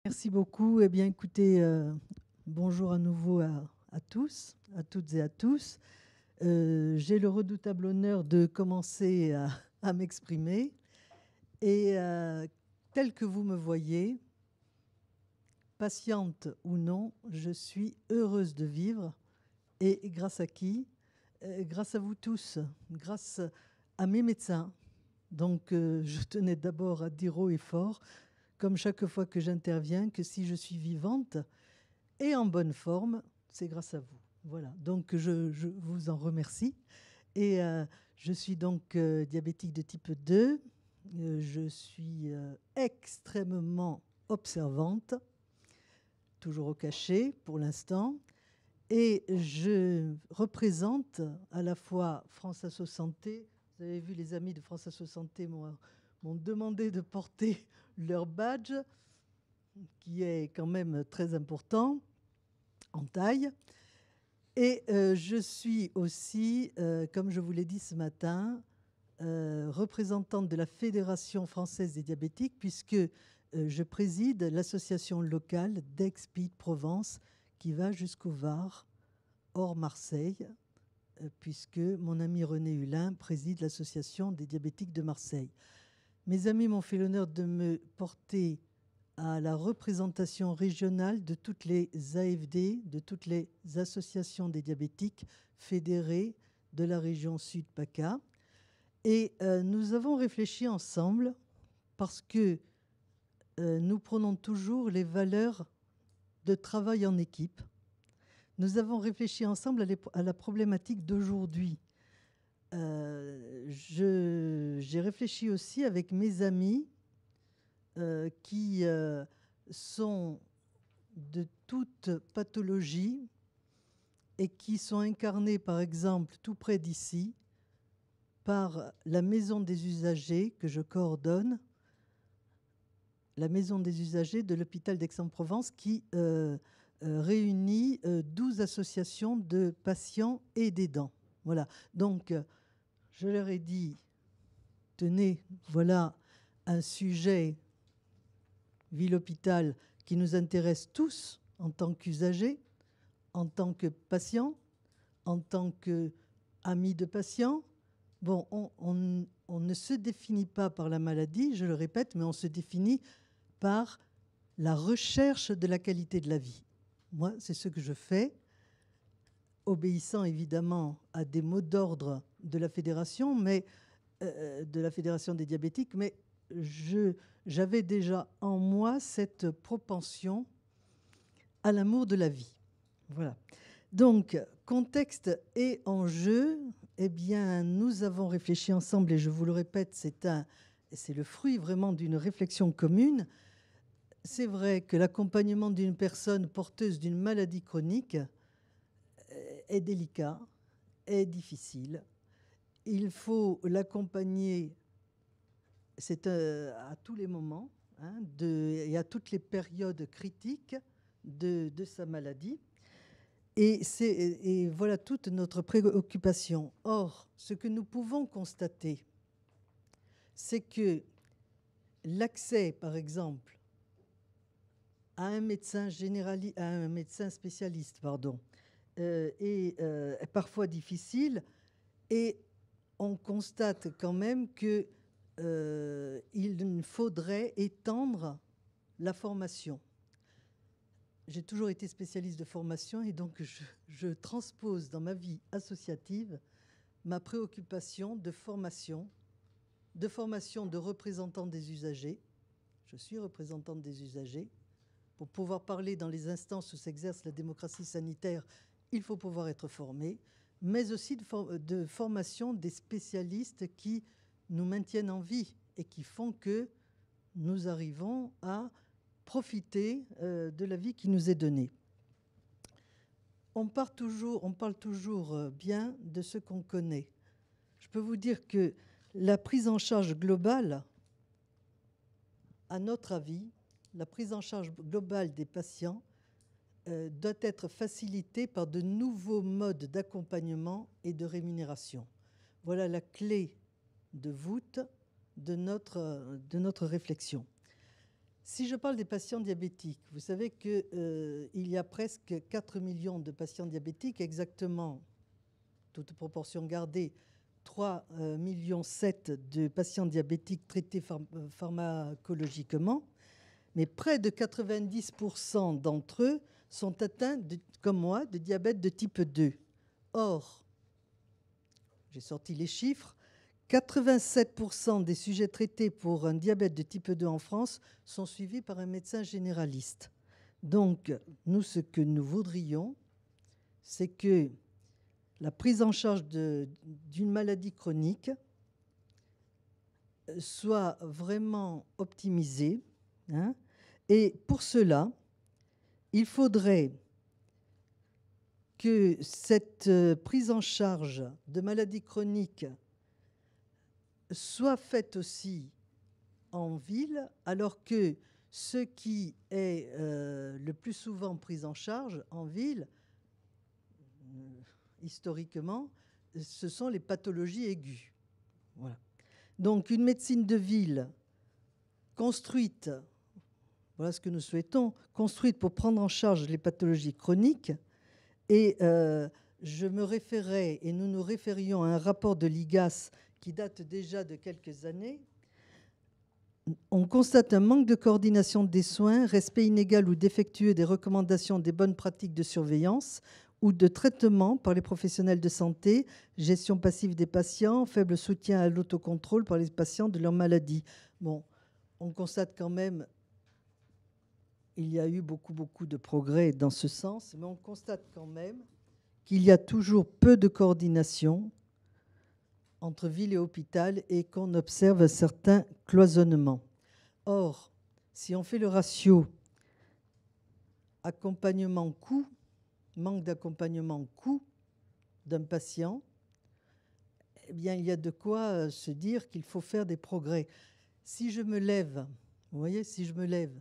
Merci beaucoup. Eh bien, écoutez, bonjour à nouveau à tous, à toutes et à tous. J'ai le redoutable honneur de commencer à m'exprimer. Et tel que vous me voyez, patiente ou non, je suis heureuse de vivre. Et grâce à qui? Grâce à vous tous, grâce à mes médecins. Donc, je tenais d'abord à dire haut et fort, comme chaque fois que j'interviens, que si je suis vivante et en bonne forme, c'est grâce à vous. Voilà, donc je vous en remercie. Et je suis donc diabétique de type 2. Je suis extrêmement observante, toujours au cachet pour l'instant. Et je représente à la fois France Asso Santé. Vous avez vu, les amis de France Asso Santé m'ont demandé de porter leur badge, qui est quand même très important en taille. Et je suis aussi, comme je vous l'ai dit ce matin, représentante de la Fédération française des diabétiques, puisque je préside l'association locale d'Aix-Provence qui va jusqu'au Var, hors Marseille, puisque mon ami René Hulin préside l'association des diabétiques de Marseille. Mes amis m'ont fait l'honneur de me porter à la représentation régionale de toutes les AFD, de toutes les associations des diabétiques fédérées de la région Sud-PACA. Et nous avons réfléchi ensemble parce que nous prenons toujours les valeurs de travail en équipe. Nous avons réfléchi ensemble à la problématique d'aujourd'hui. J'ai réfléchi aussi avec mes amis qui sont de toute pathologie et qui sont incarnés, par exemple, tout près d'ici, par la maison des usagers que je coordonne, la maison des usagers de l'hôpital d'Aix-en-Provence qui réunit 12 associations de patients et d'aidants. Voilà. Donc, je leur ai dit, tenez, voilà un sujet ville-hôpital qui nous intéresse tous en tant qu'usagers, en tant que patients, en tant qu'amis de patients. Bon, on ne se définit pas par la maladie, je le répète, mais on se définit par la recherche de la qualité de la vie. Moi, c'est ce que je fais, obéissant évidemment à des mots d'ordre de la fédération, de la fédération des diabétiques, mais j'avais déjà en moi cette propension à l'amour de la vie. Voilà. Donc, contexte et enjeu, eh bien, nous avons réfléchi ensemble, et je vous le répète, c'est le fruit vraiment d'une réflexion commune. C'est vrai que l'accompagnement d'une personne porteuse d'une maladie chronique est délicat, est difficile. Il faut l'accompagner, c'est à tous les moments, hein, et à toutes les périodes critiques de sa maladie. Et voilà toute notre préoccupation. Or, ce que nous pouvons constater, c'est que l'accès, par exemple, à un médecin spécialiste, est parfois difficile, et on constate quand même qu'il faudrait étendre la formation. J'ai toujours été spécialiste de formation, et donc je transpose dans ma vie associative ma préoccupation de formation de représentants des usagers. Je suis représentante des usagers. Pour pouvoir parler dans les instances où s'exerce la démocratie sanitaire, il faut pouvoir être formé, mais aussi de formation des spécialistes qui nous maintiennent en vie et qui font que nous arrivons à profiter de la vie qui nous est donnée. On parle toujours bien de ce qu'on connaît. Je peux vous dire que la prise en charge globale, à notre avis, la prise en charge globale des patients doit être facilitée par de nouveaux modes d'accompagnement et de rémunération. Voilà la clé de voûte de notre réflexion. Si je parle des patients diabétiques, vous savez qu'il y a presque 4 millions de patients diabétiques, exactement, toute proportion gardée, 3,7 millions de patients diabétiques traités pharmacologiquement, mais près de 90% d'entre eux sont atteints, comme moi, de diabète de type 2. Or, j'ai sorti les chiffres, 87% des sujets traités pour un diabète de type 2 en France sont suivis par un médecin généraliste. Donc, nous, ce que nous voudrions, c'est que la prise en charge d'une maladie chronique soit vraiment optimisée. Hein, et pour cela, il faudrait que cette prise en charge de maladies chroniques soit faite aussi en ville, alors que ce qui est le plus souvent pris en charge en ville, historiquement, ce sont les pathologies aiguës. Voilà. Donc une médecine de ville construite, voilà ce que nous souhaitons, construite pour prendre en charge les pathologies chroniques. Et je me référais, et nous nous référions à un rapport de l'IGAS qui date déjà de quelques années. On constate un manque de coordination des soins, respect inégal ou défectueux des recommandations des bonnes pratiques de surveillance ou de traitement par les professionnels de santé, gestion passive des patients, faible soutien à l'autocontrôle par les patients de leur maladie. Bon, on constate quand même, il y a eu beaucoup de progrès dans ce sens, mais on constate quand même qu'il y a toujours peu de coordination entre ville et hôpital et qu'on observe un certain cloisonnement. Or, si on fait le ratio accompagnement-coût, manque d'accompagnement-coût d'un patient, eh bien, il y a de quoi se dire qu'il faut faire des progrès. Si je me lève, vous voyez, si je me lève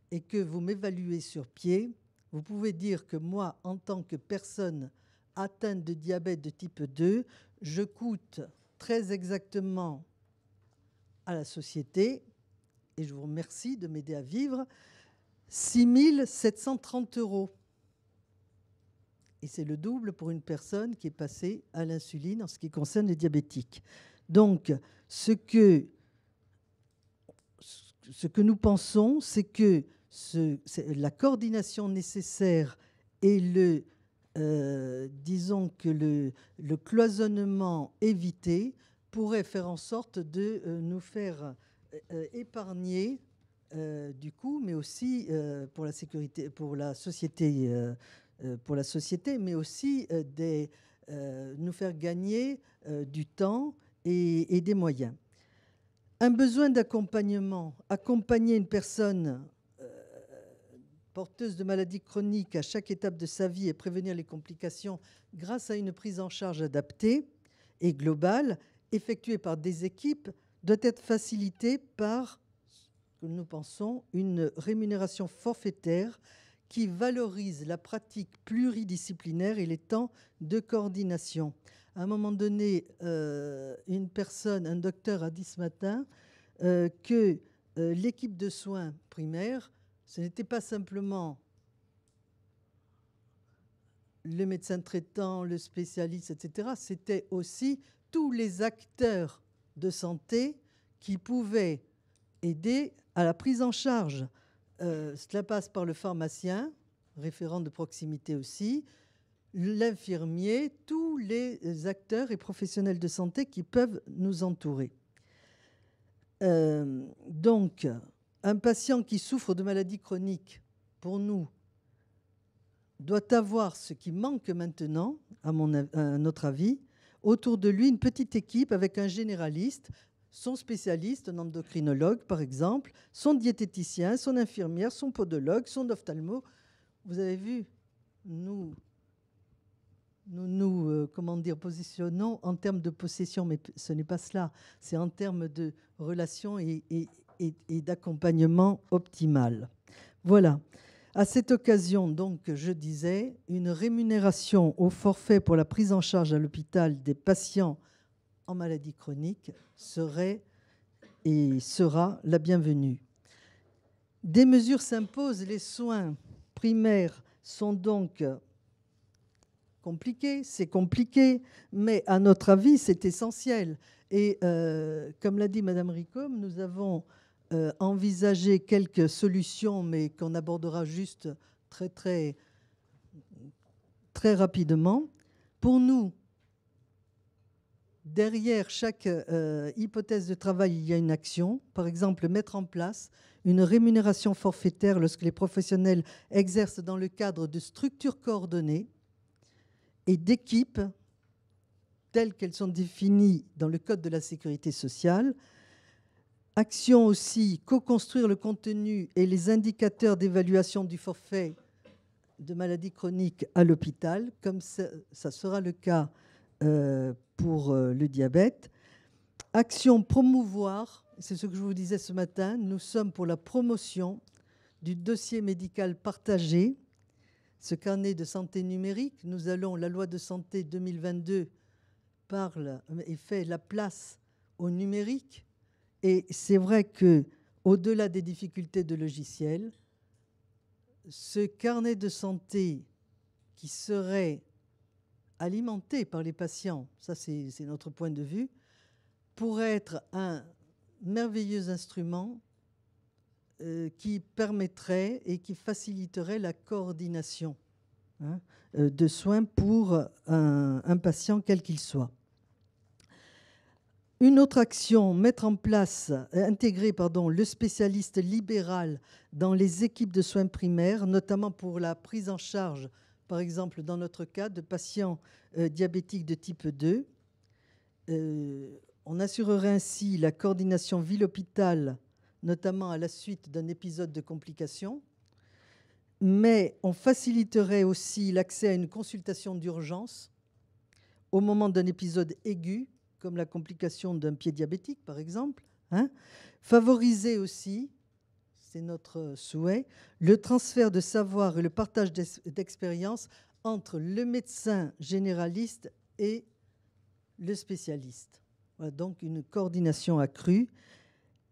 et que vous m'évaluez sur pied, vous pouvez dire que moi, en tant que personne atteinte de diabète de type 2, je coûte très exactement à la société, et je vous remercie de m'aider à vivre, 6 730 €. Et c'est le double pour une personne qui est passée à l'insuline en ce qui concerne les diabétiques. Donc, ce que nous pensons, c'est que la coordination nécessaire et disons que le cloisonnement évité pourrait faire en sorte de nous faire épargner du coût, mais aussi pour la sécurité, pour la société, mais aussi nous faire gagner du temps et des moyens. Un besoin d'accompagnement, accompagner une personne porteuse de maladies chroniques à chaque étape de sa vie et prévenir les complications grâce à une prise en charge adaptée et globale, effectuée par des équipes, doit être facilité par, ce que nous pensons, une rémunération forfaitaire qui valorise la pratique pluridisciplinaire et les temps de coordination. À un moment donné, une personne, un docteur a dit ce matin que l'équipe de soins primaires, ce n'était pas simplement le médecin traitant, le spécialiste, etc. C'était aussi tous les acteurs de santé qui pouvaient aider à la prise en charge. Cela passe par le pharmacien, référent de proximité aussi, l'infirmier, tous les acteurs et professionnels de santé qui peuvent nous entourer. Donc, un patient qui souffre de maladies chroniques, pour nous, doit avoir ce qui manque maintenant, à notre avis, autour de lui, une petite équipe avec un généraliste, son spécialiste, un endocrinologue par exemple, son diététicien, son infirmière, son podologue, son ophtalmo. Vous avez vu, nous positionnons en termes de possession, mais ce n'est pas cela. C'est en termes de relations et d'accompagnement optimal. Voilà. À cette occasion, donc, je disais, une rémunération au forfait pour la prise en charge à l'hôpital des patients en maladie chronique serait et sera la bienvenue. Des mesures s'imposent. Les soins primaires sont donc compliqués. C'est compliqué, mais à notre avis, c'est essentiel. Et comme l'a dit Madame Ricom, nous avons envisagé quelques solutions, mais qu'on abordera juste très rapidement. Pour nous, derrière chaque hypothèse de travail, il y a une action. Par exemple, mettre en place une rémunération forfaitaire lorsque les professionnels exercent dans le cadre de structures coordonnées et d'équipes telles qu'elles sont définies dans le Code de la sécurité sociale. Action aussi, co-construire le contenu et les indicateurs d'évaluation du forfait de maladies chroniques à l'hôpital, comme ça sera le cas pour le diabète. Action, promouvoir, c'est ce que je vous disais ce matin, nous sommes pour la promotion du dossier médical partagé, ce carnet de santé numérique. Nous allons, la loi de santé 2022 parle et fait la place au numérique. Et c'est vrai que, au-delà des difficultés de logiciel, ce carnet de santé qui serait alimenté par les patients, ça c'est notre point de vue, pourrait être un merveilleux instrument qui permettrait et qui faciliterait la coordination de soins pour un patient quel qu'il soit. Une autre action, mettre en place, intégrer le spécialiste libéral dans les équipes de soins primaires, notamment pour la prise en charge, par exemple dans notre cas, de patients diabétiques de type 2. On assurerait ainsi la coordination ville-hôpital, notamment à la suite d'un épisode de complications, mais on faciliterait aussi l'accès à une consultation d'urgence au moment d'un épisode aigu, comme la complication d'un pied diabétique, par exemple. Favoriser aussi, c'est notre souhait, le transfert de savoir et le partage d'expérience entre le médecin généraliste et le spécialiste. Voilà, donc une coordination accrue.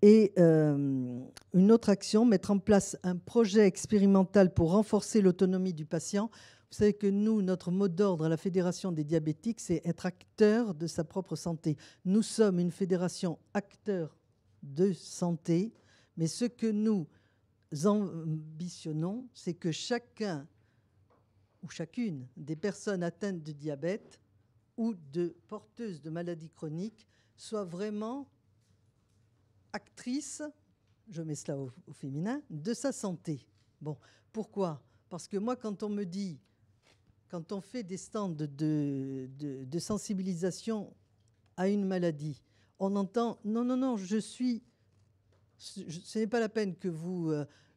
Et une autre action, mettre en place un projet expérimental pour renforcer l'autonomie du patient. Vous savez que nous, notre mot d'ordre à la Fédération des diabétiques, c'est être acteur de sa propre santé. Nous sommes une fédération acteur de santé, mais ce que nous ambitionnons, c'est que chacun ou chacune des personnes atteintes de diabète ou de porteuses de maladies chroniques soit vraiment actrice, je mets cela au féminin, de sa santé. Bon, pourquoi ? Parce que moi, quand on me dit, quand on fait des stands de sensibilisation à une maladie, on entend « non, je suis… » Ce n'est pas la peine que vous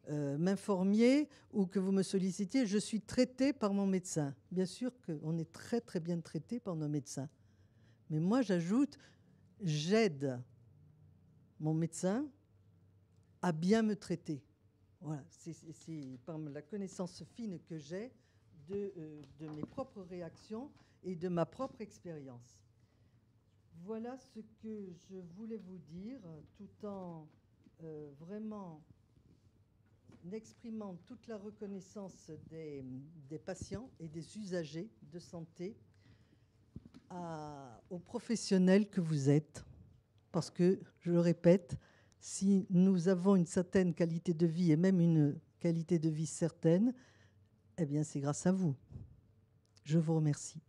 m'informiez ou que vous me sollicitiez, je suis traité par mon médecin. Bien sûr qu'on est très bien traité par nos médecins. Mais moi, j'ajoute, j'aide mon médecin à bien me traiter. Voilà, c'est par la connaissance fine que j'ai de mes propres réactions et de ma propre expérience. Voilà ce que je voulais vous dire, tout en vraiment exprimant toute la reconnaissance des patients et des usagers de santé aux professionnels que vous êtes. Parce que, je le répète, si nous avons une certaine qualité de vie et même une qualité de vie certaine, eh bien c'est grâce à vous. Je vous remercie.